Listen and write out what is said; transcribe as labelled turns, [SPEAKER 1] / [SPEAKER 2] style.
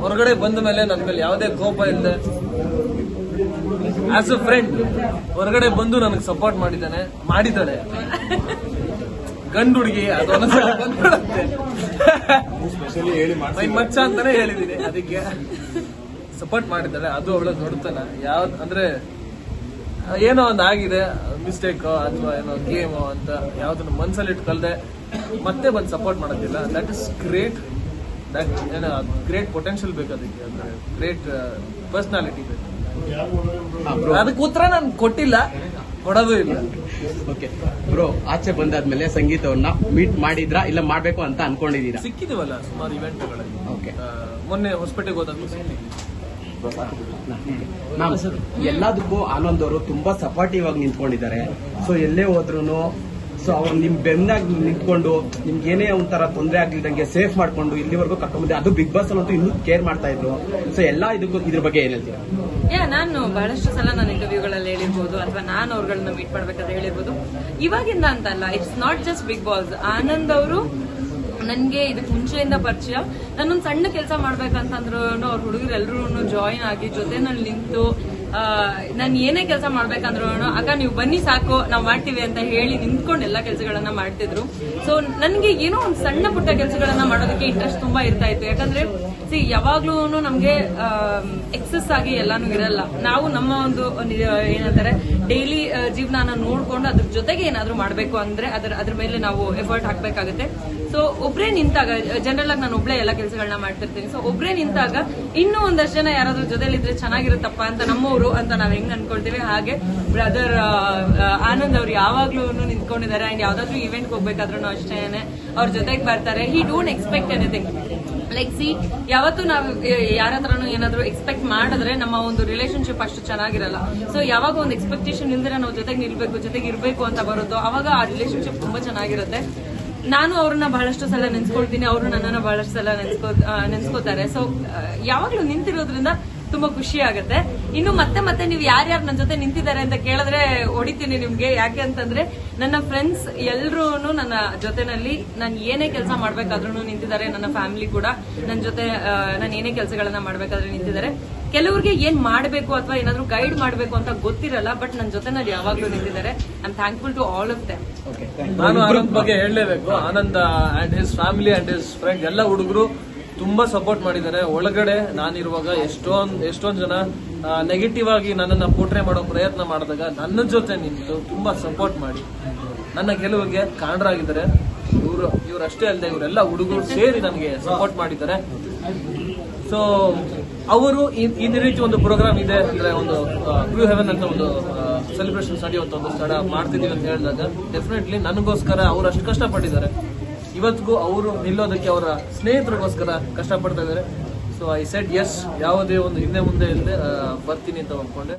[SPEAKER 1] ಹೊರಗಡೆ ಬಂದ ಮೇಲೆ ನನ್ನ ಮೇಲೆ ಯಾವುದೇ ಕೋಪ ಇಲ್ಲದೆ ಆಸ್ ಅ ಫ್ರೆಂಡ್ ಹೊರಗಡೆ ಬಂದು ನನಗೆ ಸಪೋರ್ಟ್ ಮಾಡಿದ್ದಾಳೆ ಗಂಡು ಹುಡುಗಿ ಅದು ಬಂದ್ಬಿಡುತ್ತೆ ಮಚ್ಚ ಅಂತಾನೆ ಹೇಳಿದೀನಿ, ಅದಕ್ಕೆ ಸಪೋರ್ಟ್ ಮಾಡಿದ್ದಾಳೆ. ಅದು ಅವಳ ದೊಡ್ಡತನ. ಅಂದ್ರೆ ಏನೋ ಒಂದು ಆಗಿದೆ ಮಿಸ್ಟೇಕ್ ಅಥವಾ ಏನೋ ಗೇಮ್ ಅಂತ ಯಾವ್ದನ್ನ ಮನ್ಸಲ್ಲಿ ಇಟ್ಕೊಳ್ದೆ ಮತ್ತೆ ಬಂದು ಸಪೋರ್ಟ್ ಮಾಡೋದಿಲ್ಲ. That is great. ದಟ್ ಏನೋ ಗ್ರೇಟ್ ಪೊಟೆನ್ಶಿಯಲ್ ಬೇಕು ಅದಕ್ಕೆ, ಅಂದ್ರೆ ಗ್ರೇಟ್ ಪರ್ಸನಾಲಿಟಿ ಬೇಕು. ಅದಕ್ಕೆ ಉತ್ತರ ನಾನು ಕೊಟ್ಟಿಲ್ಲ, ಕೊಡೋದು ಇಲ್ಲ.
[SPEAKER 2] ಓಕೆ ಬ್ರೋ, ಆಚೆ ಬಂದಾದ್ಮೇಲೆ ಸಂಗೀತವನ್ನ ಮೀಟ್ ಮಾಡಿದ್ರಾ ಇಲ್ಲ ಮಾಡ್ಬೇಕು ಅಂತ ಅನ್ಕೊಂಡಿದೀರಾ?
[SPEAKER 1] ಸಿಕ್ಕಿದೀವಲ್ಲ ಸುಮಾರು ಇವೆಂಟ್ಗಳಲ್ಲಿ. ಮೊನ್ನೆ ಹೊಸಪೇಟೆಗೆ ಹೋದಾಗ್ಲೂ
[SPEAKER 2] ಎಲ್ಲದಕ್ಕೂ ಆನಂದ್ ಅವರು ತುಂಬಾ ಸಪೋರ್ಟಿವ್ ಆಗಿ ನಿಂತ್ಕೊಂಡಿದ್ದಾರೆ. ಸೊ ಎಲ್ಲೇ ಹೋದ್ರು ಸೊ ಅವ್ರು ನಿಮ್ ಬೆನ್ನಾಗಿ ನಿಂತ್ಕೊಂಡು ನಿಮ್ಗೆ ಏನೇ ಒಂಥರ ತೊಂದರೆ ಆಗ್ಲಿದಂಗೆ ಸೇಫ್ ಮಾಡ್ಕೊಂಡು ಇಲ್ಲಿವರೆಗೂ ಕರ್ಕೊಂಡ್ಬಂದ್ರೆ, ಅದು ಬಿಗ್ ಬಾಸ್ ಅಲ್ಲಂತೂ ಇನ್ನೂ ಕೇರ್ ಮಾಡ್ತಾ ಇದ್ರು. ಸೊ ಎಲ್ಲಾ ಇದ್ರ ಬಗ್ಗೆ ಏನ್ ಹೇಳ್ತೀರಾ?
[SPEAKER 3] ನಾನು ಬಹಳಷ್ಟು ಸಲ ನನ್ನ ಇಂಟರ್ವ್ಯೂಗಳಲ್ಲಿ ಹೇಳಿರ್ಬೋದು ಅಥವಾ ನಾನು ಅವ್ರುಗಳನ್ನ ಮೀಟ್ ಮಾಡ್ಬೇಕಾದ್ರೆ ಹೇಳಿರ್ಬೋದು. ಇವಾಗಿಂದ ಅಂತಲ್ಲ, it's not just big boss. Anand ಅವರು ನನ್ಗೆ ಇದಕ್ಕೆ ಮುಂಚೆಯಿಂದ ಪರಿಚಯ. ನಾನೊಂದು ಸಣ್ಣ ಕೆಲಸ ಮಾಡ್ಬೇಕಂತಂದ್ರು ಅವ್ರ ಹುಡುಗರು ಎಲ್ಲರೂ ಜಾಯಿನ್ ಆಗಿ ಜೊತೆನಲ್ಲಿ ನಿಂತು ನಾನು ಏನೇ ಕೆಲಸ ಮಾಡ್ಬೇಕಂದ್ರು ಆಗ ನೀವು ಬನ್ನಿ ಸಾಕು ನಾವು ಮಾಡ್ತೀವಿ ಅಂತ ಹೇಳಿ ನಿಂತ್ಕೊಂಡು ಎಲ್ಲಾ ಕೆಲಸಗಳನ್ನ ಮಾಡ್ತಿದ್ರು. ಸೊ ನನ್ಗೆ ಏನೋ ಒಂದು ಸಣ್ಣ ಪುಟ್ಟ ಕೆಲಸಗಳನ್ನ ಮಾಡೋದಕ್ಕೆ ಇಂಟ್ರೆಸ್ಟ್ ತುಂಬಾ ಇರ್ತಾ ಇತ್ತು. ಯಾಕಂದ್ರೆ ಯಾವಾಗ್ಲೂ ನಮ್ಗೆ ಎಕ್ಸಸ್ ಆಗಿ ಎಲ್ಲಾನು ಇರಲ್ಲ. ನಾವು ನಮ್ಮ ಒಂದು ಏನಂತಾರೆ ಡೈಲಿ ಜೀವನ ನೋಡ್ಕೊಂಡು ಅದ್ರ ಜೊತೆಗೆ ಏನಾದ್ರು ಮಾಡ್ಬೇಕು ಅಂದ್ರೆ ಅದ್ರ ಮೇಲೆ ನಾವು ಎಫರ್ಟ್ ಹಾಕ್ಬೇಕಾಗುತ್ತೆ. ಸೊ ಒಬ್ರೇ ನಿಂತಾಗ, ಜನರಲ್ ಆಗಿ ನಾನು ಒಬ್ಳೆ ಎಲ್ಲ ಕೆಲಸಗಳನ್ನ ಮಾಡ್ತಿರ್ತೀನಿ. ಸೊ ಒಬ್ರೇ ನಿಂತಾಗ ಇನ್ನೂ ಒಂದಷ್ಟು ಜನ ಯಾರಾದ್ರೂ ಜೊತೆಲಿದ್ರೆ ಚೆನ್ನಾಗಿರುತ್ತಪ್ಪ ಅಂತ ನಮ್ಮವರು ಅಂತ ನಾವ್ ಹೆಂಗ್ ಅನ್ಕೊಳ್ತೀವಿ, ಹಾಗೆ ಬ್ರದರ್ ಆನಂದ್ ಅವ್ರು ಯಾವಾಗ್ಲೂ ನಿಂತ್ಕೊಂಡಿದ್ದಾರೆ. ಅಂಡ್ ಯಾವ್ದಾದ್ರು ಇವೆಂಟ್ ಹೋಗ್ಬೇಕಾದ್ರೂ ಅಷ್ಟೇನೆ ಅವ್ರ ಜೊತೆಗೆ ಬರ್ತಾರೆ. He don't expect anything. Like ಯಾವತ್ತು ನಾವು ಯಾರ ಹತ್ರನೂ ಏನಾದ್ರು ಎಕ್ಸ್ಪೆಕ್ಟ್ ಮಾಡಿದ್ರೆ ನಮ್ಮ ಒಂದು ರಿಲೇಶನ್ಶಿಪ್ ಅಷ್ಟು ಚೆನ್ನಾಗಿರಲ್ಲ. ಸೊ ಯಾವಾಗ ಒಂದು ಎಕ್ಸ್ಪೆಕ್ಟೇಷನ್ ಇಲ್ದ್ರೆ ನಾವು ಜೊತೆಗೆ ನಿಲ್ಬೇಕು, ಜೊತೆಗೆ ಇರ್ಬೇಕು ಅಂತ ಬರುತ್ತೋ ಅವಾಗ ಆ ರಿಲೇಶನ್ಶಿಪ್ ತುಂಬಾ ಚೆನ್ನಾಗಿರುತ್ತೆ. ನಾನು ಅವ್ರನ್ನ ಬಹಳಷ್ಟು ಸಲ ನೆನ್ಸ್ಕೊಳ್ತೀನಿ, ಅವರು ನನ್ನನ್ನ ಬಹಳಷ್ಟು ಸಲ ನೆನ್ಸ್ಕೋತಾರೆ. ಸೊ ಯಾವಾಗ್ಲೂ ನಿಂತಿರೋದ್ರಿಂದ ತುಂಬಾ ಖುಷಿ ಆಗುತ್ತೆ. ಇನ್ನು ಮತ್ತೆ ನೀವು ಯಾರ್ಯಾರು ನನ್ನ ಜೊತೆ ನಿಂತಿದ್ದಾರೆ ಅಂತ ಕೇಳಿದ್ರೆ ಹೊಡಿತೀನಿ ನಿಮ್ಗೆ. ಯಾಕೆ ಅಂತಂದ್ರೆ ನನ್ನ ಫ್ರೆಂಡ್ಸ್ ಎಲ್ರೂ ನನ್ನ ಜೊತೆನಲ್ಲಿ ನಾನು ಏನೇ ಕೆಲಸ ಮಾಡ್ಬೇಕಾದ್ರೂ ನಿಂತಿದ್ದಾರೆ. ನನ್ನ ಫ್ಯಾಮಿಲಿ ಕೂಡ ನನ್ನ ಜೊತೆ ನಾನು ಏನೇ ಕೆಲಸಗಳನ್ನ ಮಾಡ್ಬೇಕಾದ್ರೆ ನಿಂತಿದ್ದಾರೆ. ಕೆಲವ್ರಿಗೆ ಏನ್ ಮಾಡಬೇಕು ಅಥವಾ ಏನಾದ್ರು ಗೈಡ್ ಮಾಡಬೇಕು ಅಂತ ಗೊತ್ತಿರಲ್ಲ, ಬಟ್ ನನ್ನ ಜೊತೆನಲ್ಲಿ ಯಾವಾಗ್ಲೂ ನಿಂತಿದ್ದಾರೆ. I am thankful to all of them.
[SPEAKER 1] ನಾನು ಆನಂದ್ ಬಗ್ಗೆ ಹೇಳಲೇಬೇಕು. Anand and his family and his friend ಎಲ್ಲ ಹುಡುಗರು ತುಂಬಾ ಸಪೋರ್ಟ್ ಮಾಡಿದ್ದಾರೆ. ಒಳಗಡೆ ನಾನಿರುವಾಗ ಎಷ್ಟೊಂದ್ ಜನ ನೆಗೆಟಿವ್ ಆಗಿ ನನ್ನನ್ನ ಪೋಟ್ರೆ ಮಾಡೋ ಪ್ರಯತ್ನ ಮಾಡಿದಾಗ ನನ್ನ ಜೊತೆ ನಿಂತು ತುಂಬಾ ಸಪೋರ್ಟ್ ಮಾಡಿ ನನ್ನ ಗೆಲುವಿಗೆ ಕಾರಣರಾಗಿದ್ದಾರೆ. ಇವ್ರಷ್ಟೇ ಅಲ್ಲದೆ ಇವರೆಲ್ಲ ಹುಡುಗರು ಸೇರಿ ನನಗೆ ಸಪೋರ್ಟ್ ಮಾಡಿದ್ದಾರೆ. ಸೊ ಅವರು ಈ ರೀತಿ ಒಂದು ಪ್ರೋಗ್ರಾಮ್ ಇದೆ ಅಂದ್ರೆ ಒಂದು ವ್ಯೂ ಹೆವೆನ್ ಅಂತ ಒಂದು ಸೆಲೆಬ್ರೇಷನ್ಸ್ ನಡೆಯುವಂತ ಒಂದು ಸ್ಥಳ ಮಾಡ್ತಿದೀವಿ ಅಂತ ಹೇಳಿದಾಗ ಡೆಫಿನೆಟ್ಲಿ ನನಗೋಸ್ಕರ ಅವ್ರು ಅಷ್ಟು ಕಷ್ಟಪಟ್ಟಿದ್ದಾರೆ. ಇವತ್ತಿಗೂ ಅವರು ನಿಲ್ಲೋದಕ್ಕೆ ಅವರ ಸ್ನೇಹಿತರಿಗೋಸ್ಕರ ಕಷ್ಟಪಡ್ತಾ ಇದ್ದಾರೆ. ಸೊ ಐ ಸೆಡ್ ಎಸ್, ಯಾವುದೇ ಒಂದು ಹಿಂದೆ ಮುಂದೆ ಇಲ್ಲದೆ ಬರ್ತೀನಿ ಅಂತ ಅಂದ್ಕೊಂಡೆ.